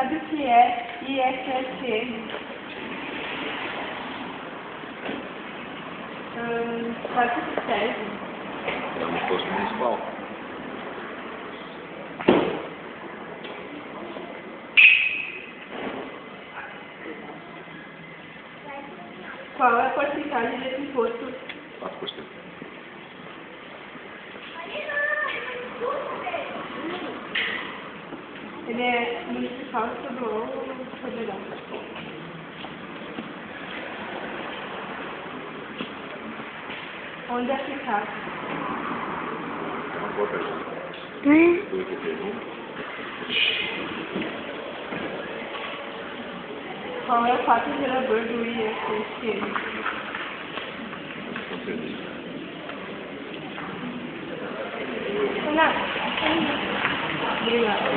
Sabe o que é ISSN? Sabe o que serve? É um imposto municipal. Qual é a porcentagem desse imposto? 4%. Ele é municipal, estadual ou federal? Onde é aplicado? É uma boa pergunta. Boa pergunta. Qual é o fato gerador do ISSN? Com certeza. Renato, obrigada.